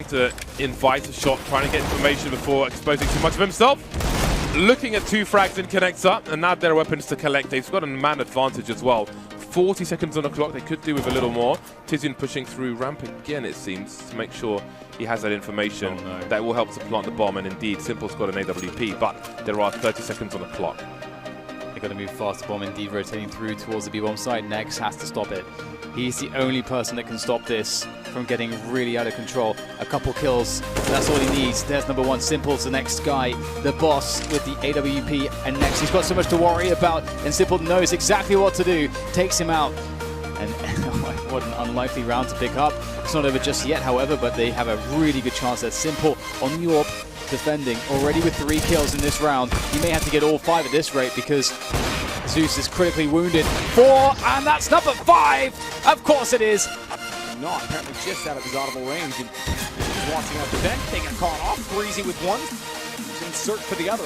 to invite a shot, trying to get information before exposing too much of himself. Looking at 2 frags in connector, and now their weapons to collect. They've got a man advantage as well. 40 seconds on the clock, they could do with a little more. Tizian pushing through ramp again, it seems, to make sure he has that information that will help to plant the bomb. And indeed, Simple's got an AWP, but there are 30 seconds on the clock. They're going to move fast. Bomb indeed rotating through towards the B-bomb side. Nex has to stop it. He's the only person that can stop this from getting really out of control. A couple kills, that's all he needs. There's number 1. Simple's the next guy, the boss with the AWP, and Nex, he's got so much to worry about, and Simple knows exactly what to do. Takes him out, and what an unlikely round to pick up. It's not over just yet, however, but they have a really good chance that Simple on Yorp defending, already with 3 kills in this round. He may have to get all 5 at this rate because Zeus is critically wounded. 4, and that's number 5! Of course it is! Not apparently just out of his audible range, and he's watching out the vent. They get caught off. Breezy with 1. He's in search for the other.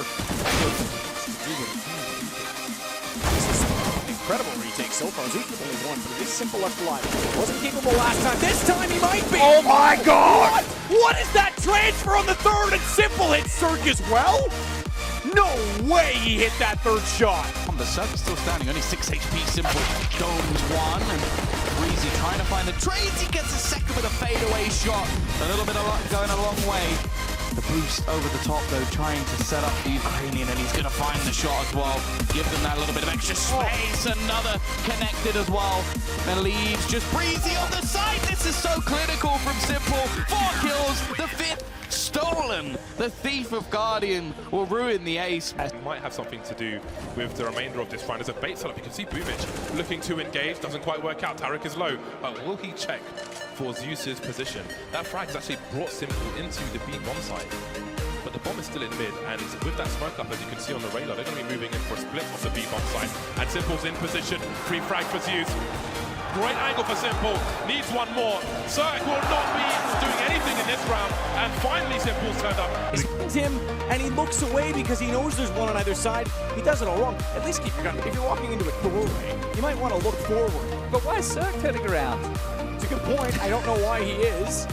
This is an incredible retake so far. Zeus with only 1, but it is Simple left alive. Wasn't capable last time. This time he might be! Oh my god! What is that transfer on the 3rd? And Simple hits Cirque as well? No way he hit that 3rd shot. The Cirque is still standing, only 6 HP. Simple domes 1, and Breezy trying to find the trades. He gets a second with a fadeaway shot. A little bit of luck going a long way. The boost over the top though, trying to set up the Ukrainian, and he's going to find the shot as well. Give them that little bit of extra space. Another connected as well. And leaves just Breezy on the side. This is so clinical from Simple. 4 kills, the 5th stolen. The Thief of Guardian will ruin the ace. It might have something to do with the remainder of this round. As a bait setup, you can see Boomich looking to engage, doesn't quite work out. Tarek is low, but will he check for Zeus's position? That frag has actually brought Simple into the B-bomb side, but the bomb is still in mid, and with that smoke up, as you can see on the radar, they're going to be moving in for a split off the B-bomb side, and Simple's in position. Free frag for Zeus. Great angle for Simple, needs 1 more. Cirque will not be doing anything in this round, and finally Simple's turned up. He's him, and he looks away because he knows there's 1 on either side. He does it all wrong. At least keep your gun. If you're walking into a doorway, you might want to look forward. But why is Cirque turning around? It's a good point. I don't know why he is,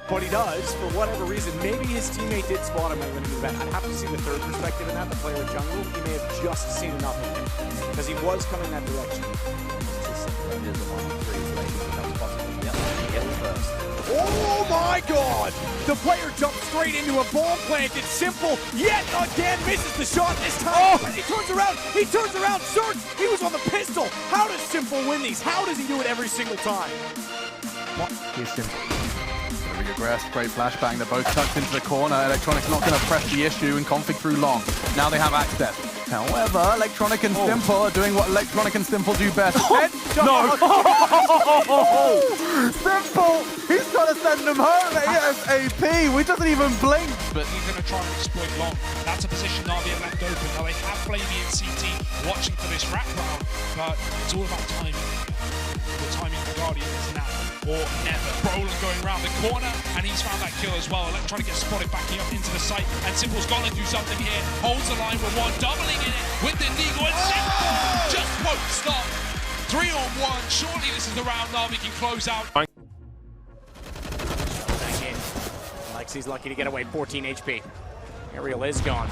but he does for whatever reason. Maybe his teammate did spot him when he was back. I'd have to see the 3rd perspective in that. The player in jungle, he may have just seen enough of him because he was coming that direction. Oh my god! The player jumped straight into a bomb planted. Simple yet again misses the shot this time. Oh. He turns around. He turns around. Search. He was on the pistol. How does Simple win these? How does he do it every single time? Here's Simple. Very aggressive, great flashbang. They're both tucked into the corner. Electronic's not going to press the issue and config through long. Now they have access. However, Electronic and Simple are doing what Electronic and Simple do best. No! Simple! He's trying to send them home ASAP! We doesn't even blink! But he's going to try and exploit long. That's a position NAVI have left open. Now they have Flamey and CT watching for this wrap round, but it's all about timing. The timing for Guardian is now or never. Brolin going around the corner, and he's found that kill as well. Electronic gets spotted backing up into the site, and Simple's gonna do something here. Holds the line with 1, doubling in it with the Neagle, and Simple just won't stop. 3 on 1. Surely this is the round NAVI can close out. Back in. Lexi's lucky to get away. 14 HP. Ariel is gone.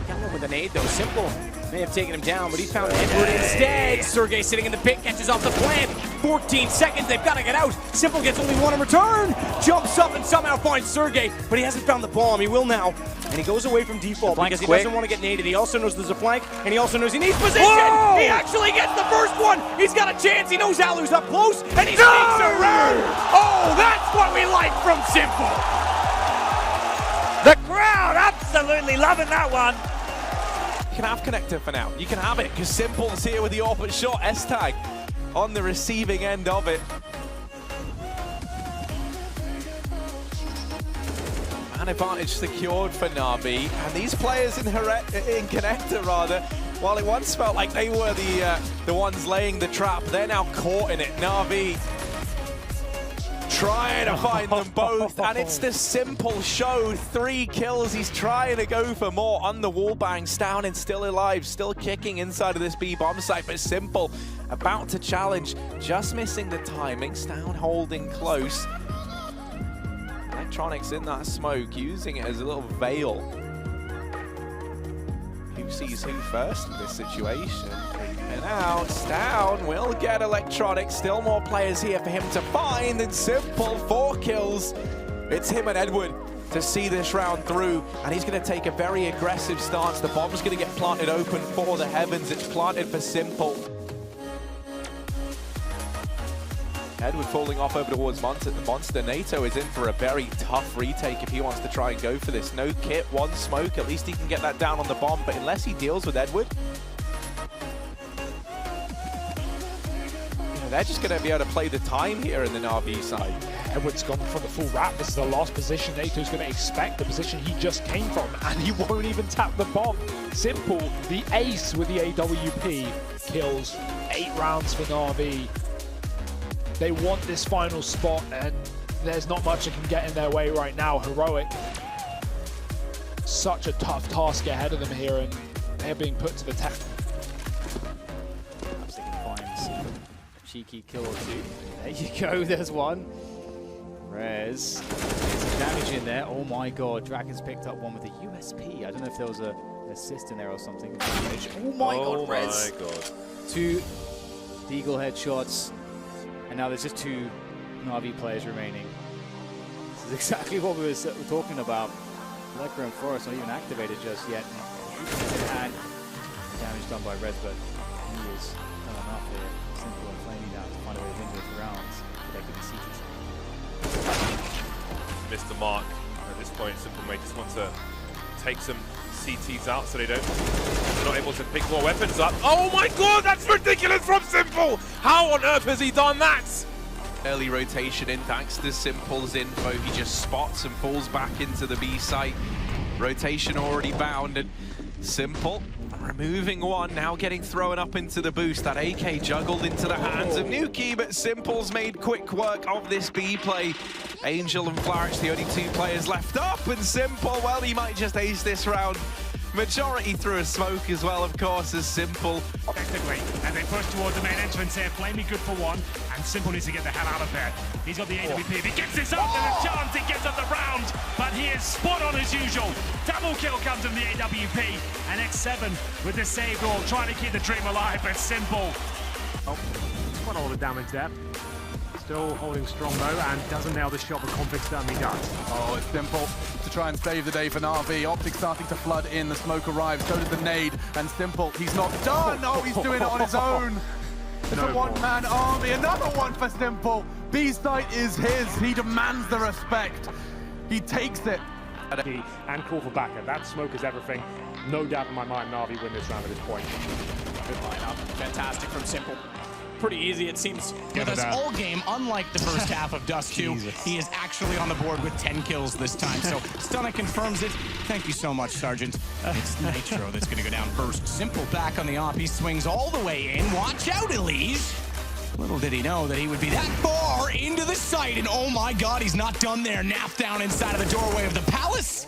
Got him with an nade though. Simple may have taken him down, but he found Edward instead. Sergey sitting in the pit, catches off the plant. 14 seconds, they've got to get out. Simple gets only 1 in return. Jumps up and somehow finds Sergey, but he hasn't found the bomb. He will now. And he goes away from default because he doesn't want to get naded. He also knows there's a flank, and he also knows he needs position. Whoa! He actually gets the first one. He's got a chance. He knows Alu's up close, and he sneaks around. Oh, that's what we like from Simple. The crowd absolutely loving that one. You can have connector for now. You can have it because Simple's here with the orbit shot. S-tag on the receiving end of it. An advantage secured for NAVI, and these players in connector rather, while it once felt like they were the ones laying the trap, they're now caught in it. NAVI trying to find them both, and it's the Simple show. 3 kills, he's trying to go for more on the wallbang. Stown is still alive, still kicking inside of this B-bomb site, but Simple about to challenge, just missing the timing. Stown holding close. Electronics in that smoke, using it as a little veil. Who sees who first in this situation? And out, down, will get Electronics. Still more players here for him to find, and S1MPLE, 4 kills. It's him and Edward to see this round through, and he's going to take a very aggressive stance. The bomb's going to get planted open for the heavens. It's planted for S1MPLE. Edward falling off over towards Monster. NATO is in for a very tough retake if he wants to try and go for this. No kit, 1 smoke. At least he can get that down on the bomb, but unless he deals with Edward, they're just going to be able to play the time here in the NAVI side. Edward's gone for the full wrap. This is the last position NATO's going to expect, the position he just came from, and he won't even tap the bomb. S1MPLE, the ace with the AWP, kills 8 rounds for NAVI. They want this final spot, and there's not much that can get in their way right now. Heroic. Such a tough task ahead of them here, and they're being put to the test. Perhaps they can find a cheeky kill or 2. There you go, there's one. Rez, some damage in there. Oh my god, Dragon's picked up one with a USP. I don't know if there was an assist in there or something. Oh my god, Rez. Oh my god. 2 Deagle headshots. And now there's just 2 NAVI players remaining. This is exactly what we were talking about. Lecker and Forrest not even activated just yet. And damage done by Red, but he is done enough here. S1MPLE and Flamey now to find a way to win this round. They could be seated. Missed the mark. At this point, S1MPLE may just want to take some CTs out so they're not able to pick more weapons up. Oh my god, that's ridiculous from S1MPLE! How on earth has he done that? Early rotation in thanks to S1MPLE's info. He just spots and falls back into the B site. Rotation already bound, and S1MPLE removing one, now getting thrown up into the boost. That AK juggled into the hands of Nuki, but S1MPLE's made quick work of this B play. Angel and Flourish, the only 2 players left up, and S1MPLE, well, he might just ace this round. Majority through a smoke as well, of course, as S1MPLE. Effectively, and they push towards the main entrance here. Flamey good for 1, and S1MPLE needs to get the hell out of there. He's got the AWP. If he gets this up, there's a chance he gets up the round, but he is spot on as usual. Double kill comes from the AWP, and X7 with the save goal, trying to keep the dream alive, but S1MPLE. Oh, quite a lot of damage there. Still holding strong though, and doesn't nail the shot, but Config certainly does. Oh, it's S1MPLE to try and save the day for NAVI. Optic starting to flood in, the smoke arrives, so does the nade, and S1MPLE, he's not done! No, he's doing it on his own! It's a one-man army, another one for S1MPLE! B-site is his, he demands the respect. He takes it. And call for backup. That smoke is everything. No doubt in my mind, NAVI win this round at this point. Good lineup. Fantastic from S1MPLE. Pretty easy, it seems. With us all game, unlike the first half of Dust 2, he is actually on the board with 10 kills this time. So Stunna confirms it. Thank you so much, Sergeant. It's Nitro that's going to go down first. S1MPLE back on the op. He swings all the way in. Watch out, Elise. Little did he know that he would be that far into the site. And oh my god, he's not done there. Nap down inside of the doorway of the palace.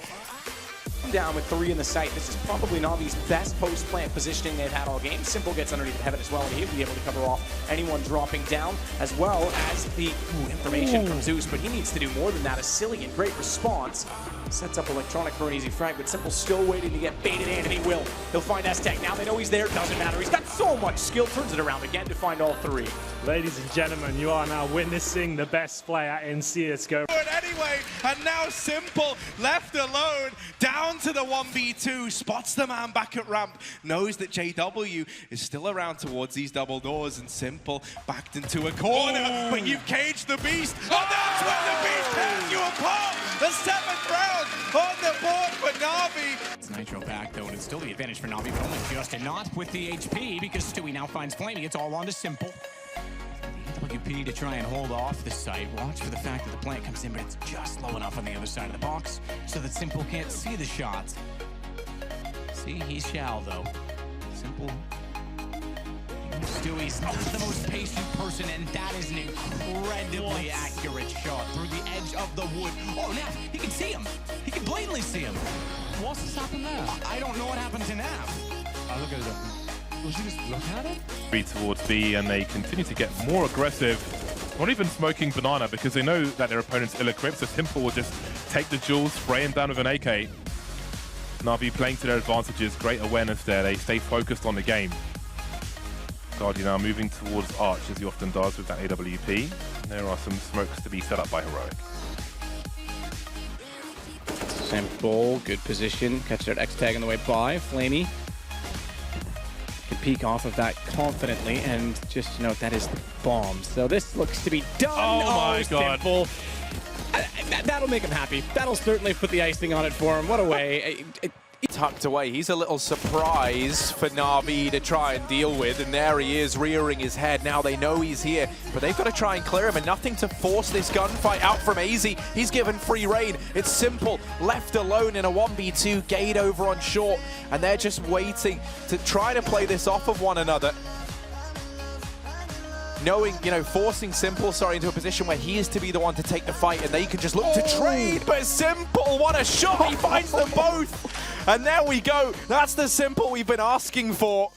Down with 3 in the site. This is probably NAVI's best post-plant positioning they've had all game. S1MPLE gets underneath the heaven as well, and he'll be able to cover off anyone dropping down, as well as the information from Zeus, but he needs to do more than that. A Cillian, great response. Sets up Electronic for an easy frag, but S1MPLE still waiting to get baited in, and he will. He'll find S-Tech. Now they know he's there. Doesn't matter. He's got so much skill. Turns it around again to find all 3. Ladies and gentlemen, you are now witnessing the best player in CSGO. Anyway, and now S1MPLE left alone, down to the 1v2, spots the man back at ramp, knows that JW is still around towards these double doors, and S1MPLE backed into a corner, but you've caged the beast, and that's when the beast tears you apart. The 7th round on the board for NAVI. It's Nitro back though, and it's still the advantage for NAVI, but only just enough with the HP, because Stewie now finds Flamey. It's all on to S1MPLE. WP to try and hold off the site. Watch for the fact that the plant comes in, but it's just low enough on the other side of the box so that S1MPLE can't see the shots. See, he shall, though. S1MPLE. Stewie's not the most patient person, and that is an incredibly accurate shot through the edge of the wood. Oh, now he can see him. He can blatantly see him. What's just happened there? I don't know what happened to Nav. I look at it. Was he just looking at it? B towards B, and they continue to get more aggressive. Not even smoking banana, because they know that their opponent's ill-equipped, so S1MPLE will just take the jewels, spray him down with an AK. Navi playing to their advantages, great awareness there. They stay focused on the game. Guardian now moving towards Arch, as he often does with that AWP. There are some smokes to be set up by Heroic. Simple, good position. Catch that X tag on the way by. Flamey can peek off of that confidently, and just, you know, that is the bomb. So this looks to be done. Oh my God. Simple. That'll make him happy. That'll certainly put the icing on it for him. What a way. Tucked away. He's a little surprise for Navi to try and deal with, and there he is rearing his head. Now they know he's here, but they've got to try and clear him, and nothing to force this gunfight out from AZ. He's given free reign. It's Simple left alone in a 1v2, Gade over on short, and they're just waiting to try to play this off of one another. Knowing, you know, forcing Simple, into a position where he is to be the one to take the fight, and they can just look to trade. But Simple, what a shot! He finds them both, and there we go. That's the Simple we've been asking for.